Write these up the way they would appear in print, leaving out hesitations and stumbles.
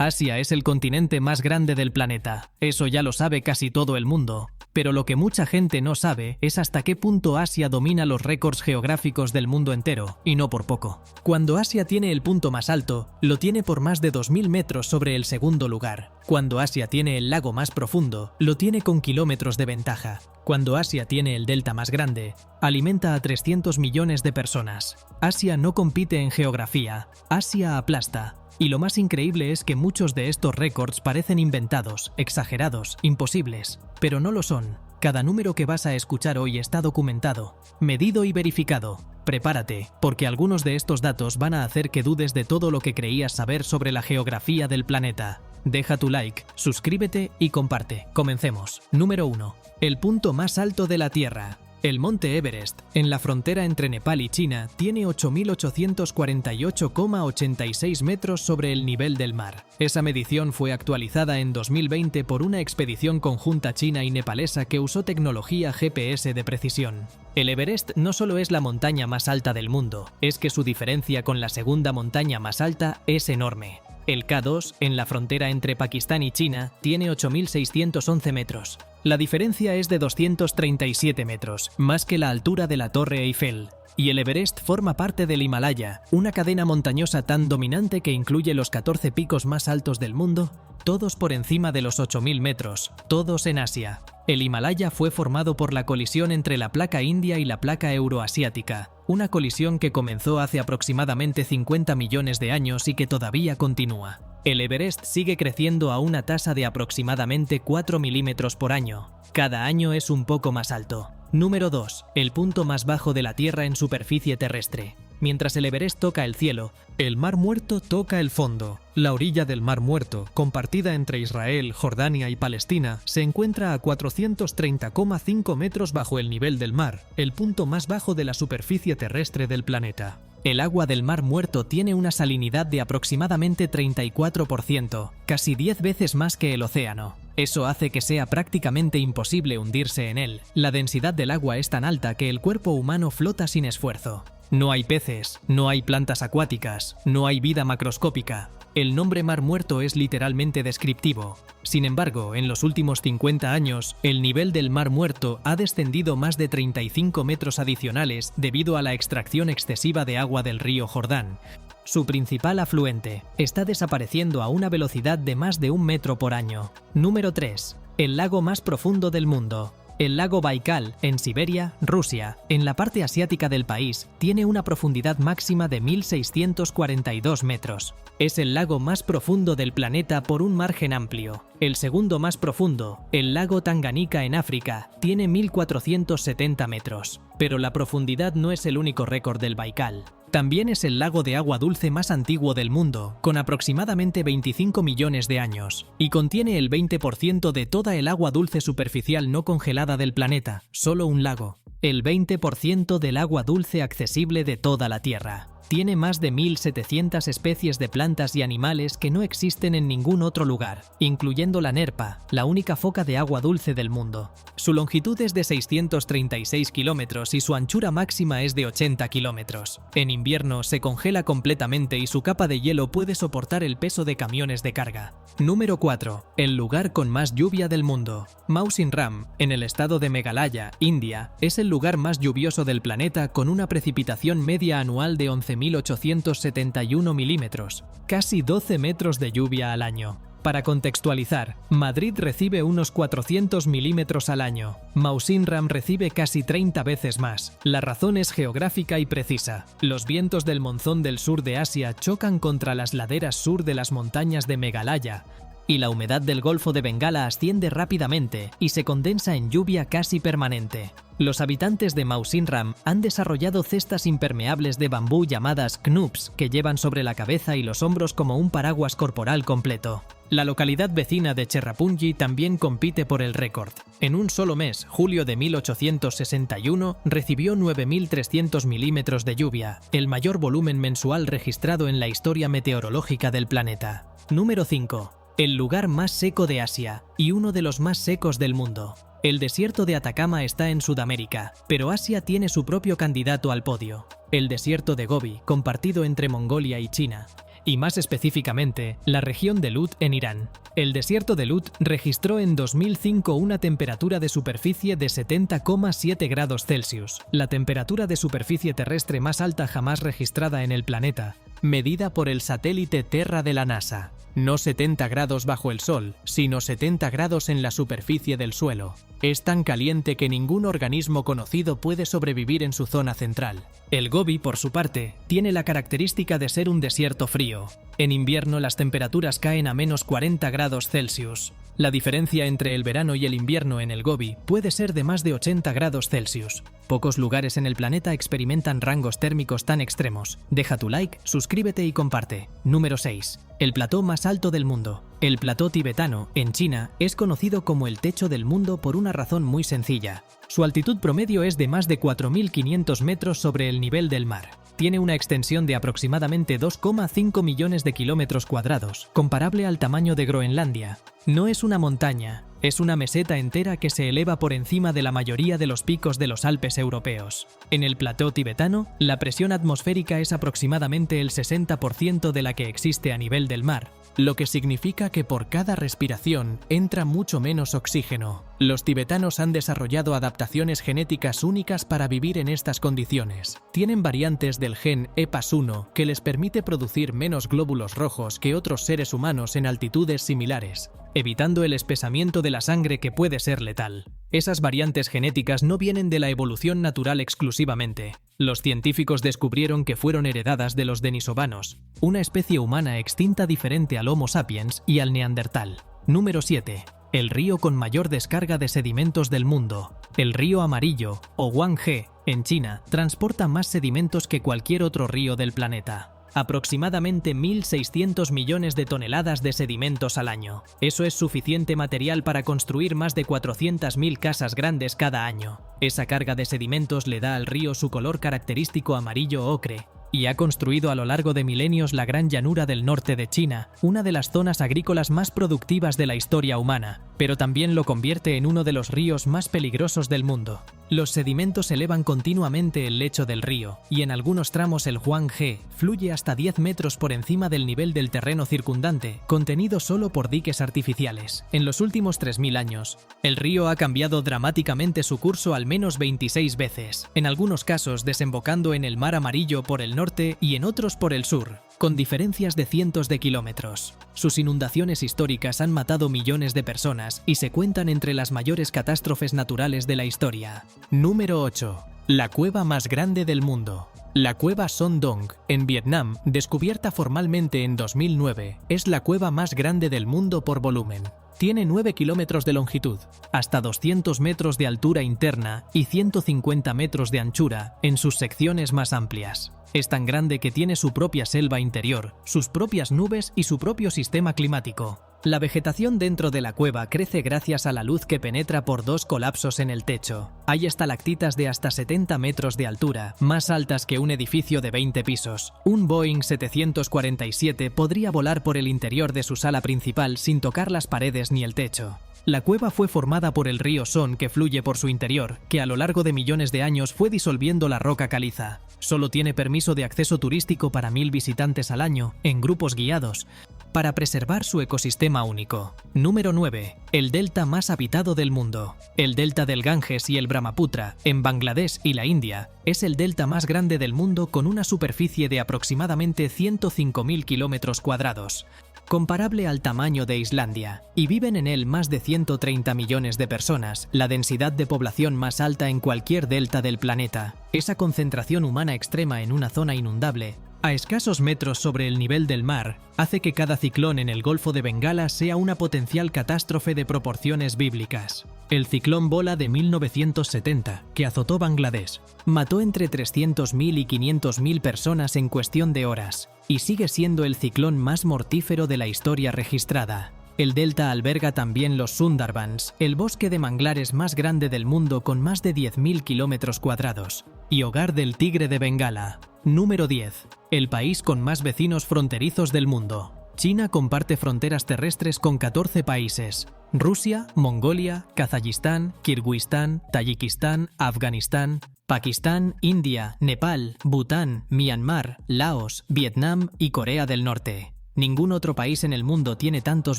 Asia es el continente más grande del planeta. Eso ya lo sabe casi todo el mundo. Pero lo que mucha gente no sabe es hasta qué punto Asia domina los récords geográficos del mundo entero, y no por poco. Cuando Asia tiene el punto más alto, lo tiene por más de 2000 metros sobre el segundo lugar. Cuando Asia tiene el lago más profundo, lo tiene con kilómetros de ventaja. Cuando Asia tiene el delta más grande, alimenta a 300 millones de personas. Asia no compite en geografía, Asia aplasta. Y lo más increíble es que muchos de estos récords parecen inventados, exagerados, imposibles, pero no lo son. Cada número que vas a escuchar hoy está documentado, medido y verificado. Prepárate, porque algunos de estos datos van a hacer que dudes de todo lo que creías saber sobre la geografía del planeta. Deja tu like, suscríbete y comparte. Comencemos. Número 1. El punto más alto de la Tierra. El monte Everest, en la frontera entre Nepal y China, tiene 8.848,86 metros sobre el nivel del mar. Esa medición fue actualizada en 2020 por una expedición conjunta china y nepalesa que usó tecnología GPS de precisión. El Everest no solo es la montaña más alta del mundo, es que su diferencia con la segunda montaña más alta es enorme. El K2, en la frontera entre Pakistán y China, tiene 8.611 metros. La diferencia es de 237 metros, más que la altura de la Torre Eiffel. Y el Everest forma parte del Himalaya, una cadena montañosa tan dominante que incluye los 14 picos más altos del mundo, todos por encima de los 8.000 metros, todos en Asia. El Himalaya fue formado por la colisión entre la placa india y la placa euroasiática, una colisión que comenzó hace aproximadamente 50 millones de años y que todavía continúa. El Everest sigue creciendo a una tasa de aproximadamente 4 milímetros por año. Cada año es un poco más alto. Número 2. El punto más bajo de la Tierra en superficie terrestre. Mientras el Everest toca el cielo, el Mar Muerto toca el fondo. La orilla del Mar Muerto, compartida entre Israel, Jordania y Palestina, se encuentra a 430,5 metros bajo el nivel del mar, el punto más bajo de la superficie terrestre del planeta. El agua del Mar Muerto tiene una salinidad de aproximadamente 34%, casi 10 veces más que el océano. Eso hace que sea prácticamente imposible hundirse en él. La densidad del agua es tan alta que el cuerpo humano flota sin esfuerzo. No hay peces, no hay plantas acuáticas, no hay vida macroscópica. El nombre Mar Muerto es literalmente descriptivo. Sin embargo, en los últimos 50 años, el nivel del Mar Muerto ha descendido más de 35 metros adicionales debido a la extracción excesiva de agua del río Jordán. Su principal afluente está desapareciendo a una velocidad de más de 1 metro por año. Número 3. El lago más profundo del mundo. El lago Baikal, en Siberia, Rusia, en la parte asiática del país, tiene una profundidad máxima de 1.642 metros. Es el lago más profundo del planeta por un margen amplio. El segundo más profundo, el lago Tanganika en África, tiene 1.470 metros. Pero la profundidad no es el único récord del Baikal. También es el lago de agua dulce más antiguo del mundo, con aproximadamente 25 millones de años, y contiene el 20% de toda el agua dulce superficial no congelada del planeta, solo un lago. El 20% del agua dulce accesible de toda la Tierra. Tiene más de 1.700 especies de plantas y animales que no existen en ningún otro lugar, incluyendo la nerpa, la única foca de agua dulce del mundo. Su longitud es de 636 kilómetros y su anchura máxima es de 80 kilómetros. En invierno se congela completamente y su capa de hielo puede soportar el peso de camiones de carga. Número 4. El lugar con más lluvia del mundo. Mawsyn Ram, en el estado de Meghalaya, India, es el lugar más lluvioso del planeta con una precipitación media anual de 11.871 milímetros, casi 12 metros de lluvia al año. Para contextualizar, Madrid recibe unos 400 milímetros al año. Mawsyn Ram recibe casi 30 veces más. La razón es geográfica y precisa. Los vientos del monzón del sur de Asia chocan contra las laderas sur de las montañas de Meghalaya, y la humedad del Golfo de Bengala asciende rápidamente y se condensa en lluvia casi permanente. Los habitantes de Mawsyn Ram han desarrollado cestas impermeables de bambú llamadas knoops que llevan sobre la cabeza y los hombros como un paraguas corporal completo. La localidad vecina de Cherrapunji también compite por el récord. En un solo mes, julio de 1861, recibió 9.300 milímetros de lluvia, el mayor volumen mensual registrado en la historia meteorológica del planeta. Número 5. El lugar más seco de Asia y uno de los más secos del mundo. El desierto de Atacama está en Sudamérica, pero Asia tiene su propio candidato al podio. El desierto de Gobi, compartido entre Mongolia y China. y más específicamente, la región de Lut en Irán. El desierto de Lut registró en 2005 una temperatura de superficie de 70,7 grados Celsius, la temperatura de superficie terrestre más alta jamás registrada en el planeta, medida por el satélite Terra de la NASA. No 70 grados bajo el sol, sino 70 grados en la superficie del suelo. Es tan caliente que ningún organismo conocido puede sobrevivir en su zona central. El Gobi, por su parte, tiene la característica de ser un desierto frío. En invierno las temperaturas caen a menos 40 grados Celsius. La diferencia entre el verano y el invierno en el Gobi puede ser de más de 80 grados Celsius. Pocos lugares en el planeta experimentan rangos térmicos tan extremos. Deja tu like, suscríbete y comparte. Número 6. El plató más alto del mundo. El plató tibetano, en China, es conocido como el techo del mundo por una razón muy sencilla. Su altitud promedio es de más de 4.500 metros sobre el nivel del mar. Tiene una extensión de aproximadamente 2,5 millones de kilómetros cuadrados, comparable al tamaño de Groenlandia. No es una montaña, es una meseta entera que se eleva por encima de la mayoría de los picos de los Alpes europeos. En el plató tibetano, la presión atmosférica es aproximadamente el 60% de la que existe a nivel del mar, lo que significa que por cada respiración entra mucho menos oxígeno. Los tibetanos han desarrollado adaptaciones genéticas únicas para vivir en estas condiciones. Tienen variantes del gen EPAS1 que les permite producir menos glóbulos rojos que otros seres humanos en altitudes similares, evitando el espesamiento de la sangre que puede ser letal. Esas variantes genéticas no vienen de la evolución natural exclusivamente. Los científicos descubrieron que fueron heredadas de los denisovanos, una especie humana extinta diferente al Homo sapiens y al Neandertal. Número 7. El río con mayor descarga de sedimentos del mundo. El río Amarillo, o Yangtze, en China, transporta más sedimentos que cualquier otro río del planeta. Aproximadamente 1.600 millones de toneladas de sedimentos al año. Eso es suficiente material para construir más de 400.000 casas grandes cada año. Esa carga de sedimentos le da al río su color característico amarillo ocre, y ha construido a lo largo de milenios la gran llanura del norte de China, una de las zonas agrícolas más productivas de la historia humana, pero también lo convierte en uno de los ríos más peligrosos del mundo. Los sedimentos elevan continuamente el lecho del río, y en algunos tramos el Yangtze fluye hasta 10 metros por encima del nivel del terreno circundante, contenido solo por diques artificiales. En los últimos 3.000 años, el río ha cambiado dramáticamente su curso al menos 26 veces, en algunos casos desembocando en el Mar Amarillo por el norte y en otros por el sur, con diferencias de cientos de kilómetros. Sus inundaciones históricas han matado millones de personas y se cuentan entre las mayores catástrofes naturales de la historia. Número 8. La cueva más grande del mundo. La cueva Son Doong, en Vietnam, descubierta formalmente en 2009, es la cueva más grande del mundo por volumen. Tiene 9 kilómetros de longitud, hasta 200 metros de altura interna y 150 metros de anchura en sus secciones más amplias. Es tan grande que tiene su propia selva interior, sus propias nubes y su propio sistema climático. La vegetación dentro de la cueva crece gracias a la luz que penetra por dos colapsos en el techo. Hay estalactitas de hasta 70 metros de altura, más altas que un edificio de 20 pisos. Un Boeing 747 podría volar por el interior de su sala principal sin tocar las paredes ni el techo. La cueva fue formada por el río Son que fluye por su interior, que a lo largo de millones de años fue disolviendo la roca caliza. Solo tiene permiso de acceso turístico para 1.000 visitantes al año, en grupos guiados, para preservar su ecosistema único. Número 9. El delta más habitado del mundo. El delta del Ganges y el Brahmaputra, en Bangladesh y la India, es el delta más grande del mundo con una superficie de aproximadamente 105.000 kilómetros cuadrados, comparable al tamaño de Islandia, y viven en él más de 130 millones de personas, la densidad de población más alta en cualquier delta del planeta. Esa concentración humana extrema en una zona inundable, a escasos metros sobre el nivel del mar, hace que cada ciclón en el Golfo de Bengala sea una potencial catástrofe de proporciones bíblicas. El ciclón Bola de 1970, que azotó Bangladesh, mató entre 300.000 y 500.000 personas en cuestión de horas, y sigue siendo el ciclón más mortífero de la historia registrada. El delta alberga también los Sundarbans, el bosque de manglares más grande del mundo con más de 10.000 kilómetros cuadrados, y hogar del tigre de Bengala. Número 10. El país con más vecinos fronterizos del mundo. China comparte fronteras terrestres con 14 países. Rusia, Mongolia, Kazajistán, Kirguistán, Tayikistán, Afganistán, Pakistán, India, Nepal, Bután, Myanmar, Laos, Vietnam y Corea del Norte. Ningún otro país en el mundo tiene tantos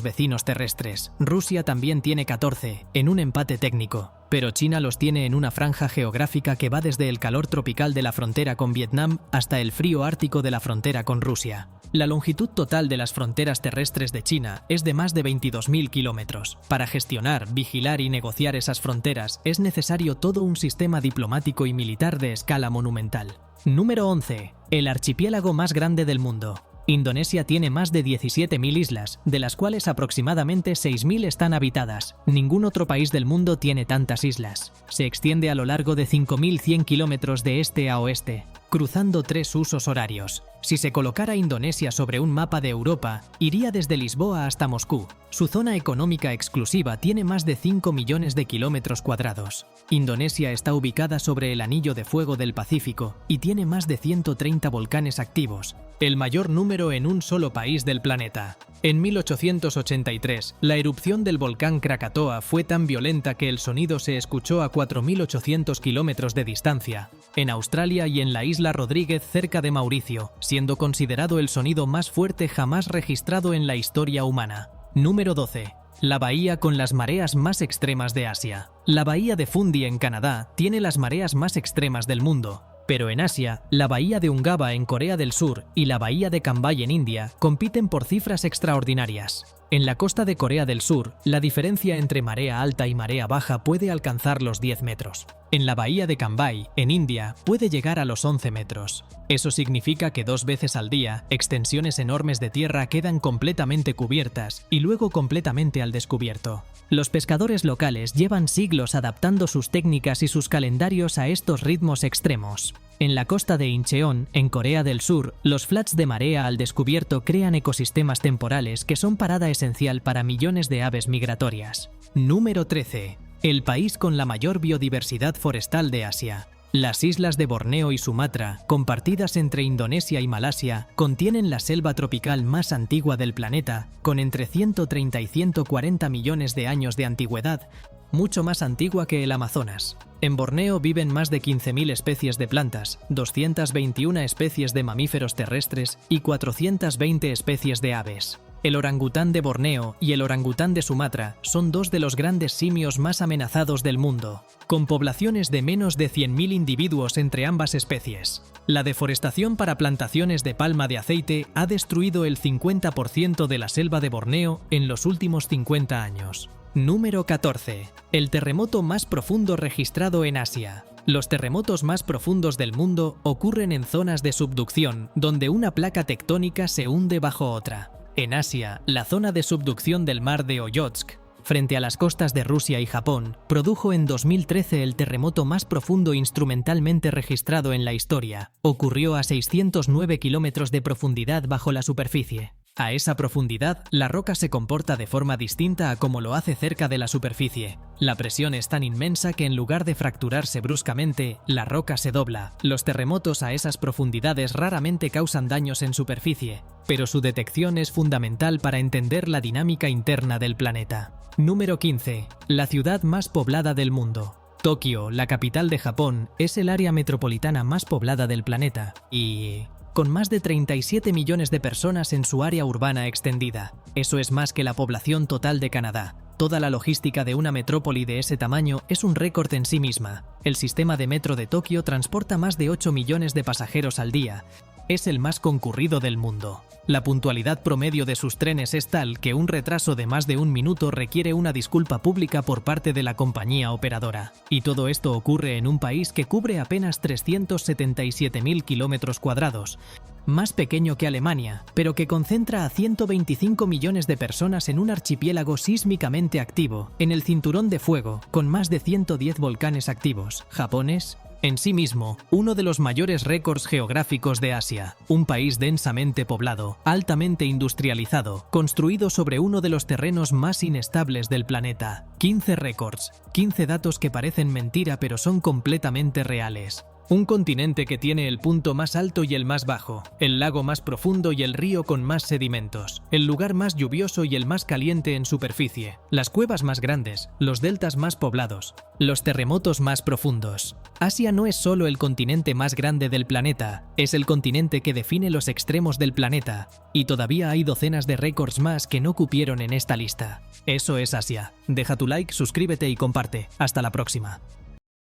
vecinos terrestres. Rusia también tiene 14, en un empate técnico, pero China los tiene en una franja geográfica que va desde el calor tropical de la frontera con Vietnam hasta el frío ártico de la frontera con Rusia. La longitud total de las fronteras terrestres de China es de más de 22.000 kilómetros. Para gestionar, vigilar y negociar esas fronteras es necesario todo un sistema diplomático y militar de escala monumental. Número 11. El archipiélago más grande del mundo. Indonesia tiene más de 17.000 islas, de las cuales aproximadamente 6.000 están habitadas. Ningún otro país del mundo tiene tantas islas. Se extiende a lo largo de 5.100 kilómetros de este a oeste, cruzando 3 usos horarios. Si se colocara Indonesia sobre un mapa de Europa, iría desde Lisboa hasta Moscú. Su zona económica exclusiva tiene más de 5 millones de kilómetros cuadrados. Indonesia está ubicada sobre el anillo de fuego del Pacífico y tiene más de 130 volcanes activos, el mayor número en un solo país del planeta. En 1883, la erupción del volcán Krakatoa fue tan violenta que el sonido se escuchó a 4.800 kilómetros de distancia, en Australia y en la isla Rodríguez cerca de Mauricio, siendo considerado el sonido más fuerte jamás registrado en la historia humana. Número 12. La bahía con las mareas más extremas de Asia. La bahía de Fundy en Canadá tiene las mareas más extremas del mundo. Pero en Asia, la bahía de Ungava en Corea del Sur y la bahía de Cambay en India compiten por cifras extraordinarias. En la costa de Corea del Sur, la diferencia entre marea alta y marea baja puede alcanzar los 10 metros. En la bahía de Cambay, en India, puede llegar a los 11 metros. Eso significa que 2 veces al día, extensiones enormes de tierra quedan completamente cubiertas y luego completamente al descubierto. Los pescadores locales llevan siglos adaptando sus técnicas y sus calendarios a estos ritmos extremos. En la costa de Incheon, en Corea del Sur, los flats de marea al descubierto crean ecosistemas temporales que son parada esencial para millones de aves migratorias. Número 13. El país con la mayor biodiversidad forestal de Asia. Las islas de Borneo y Sumatra, compartidas entre Indonesia y Malasia, contienen la selva tropical más antigua del planeta, con entre 130 y 140 millones de años de antigüedad, mucho más antigua que el Amazonas. En Borneo viven más de 15.000 especies de plantas, 221 especies de mamíferos terrestres y 420 especies de aves. El orangután de Borneo y el orangután de Sumatra son 2 de los grandes simios más amenazados del mundo, con poblaciones de menos de 100.000 individuos entre ambas especies. La deforestación para plantaciones de palma de aceite ha destruido el 50% de la selva de Borneo en los últimos 50 años. Número 14. El terremoto más profundo registrado en Asia. Los terremotos más profundos del mundo ocurren en zonas de subducción, donde una placa tectónica se hunde bajo otra. En Asia, la zona de subducción del mar de Oyotsk, frente a las costas de Rusia y Japón, produjo en 2013 el terremoto más profundo instrumentalmente registrado en la historia. Ocurrió a 609 kilómetros de profundidad bajo la superficie. A esa profundidad, la roca se comporta de forma distinta a como lo hace cerca de la superficie. La presión es tan inmensa que en lugar de fracturarse bruscamente, la roca se dobla. Los terremotos a esas profundidades raramente causan daños en superficie, pero su detección es fundamental para entender la dinámica interna del planeta. Número 15. La ciudad más poblada del mundo. Tokio, la capital de Japón, es el área metropolitana más poblada del planeta y con más de 37 millones de personas en su área urbana extendida. Eso es más que la población total de Canadá. Toda la logística de una metrópoli de ese tamaño es un récord en sí misma. El sistema de metro de Tokio transporta más de 8 millones de pasajeros al día. Es el más concurrido del mundo. La puntualidad promedio de sus trenes es tal que un retraso de más de 1 minuto requiere una disculpa pública por parte de la compañía operadora. Y todo esto ocurre en un país que cubre apenas 377.000 kilómetros cuadrados, más pequeño que Alemania, pero que concentra a 125 millones de personas en un archipiélago sísmicamente activo, en el cinturón de fuego, con más de 110 volcanes activos. Japón es, en sí mismo, uno de los mayores récords geográficos de Asia, un país densamente poblado, altamente industrializado, construido sobre uno de los terrenos más inestables del planeta. 15 récords, 15 datos que parecen mentira pero son completamente reales. Un continente que tiene el punto más alto y el más bajo, el lago más profundo y el río con más sedimentos, el lugar más lluvioso y el más caliente en superficie, las cuevas más grandes, los deltas más poblados, los terremotos más profundos. Asia no es solo el continente más grande del planeta, es el continente que define los extremos del planeta, y todavía hay docenas de récords más que no cupieron en esta lista. Eso es Asia. Deja tu like, suscríbete y comparte. Hasta la próxima.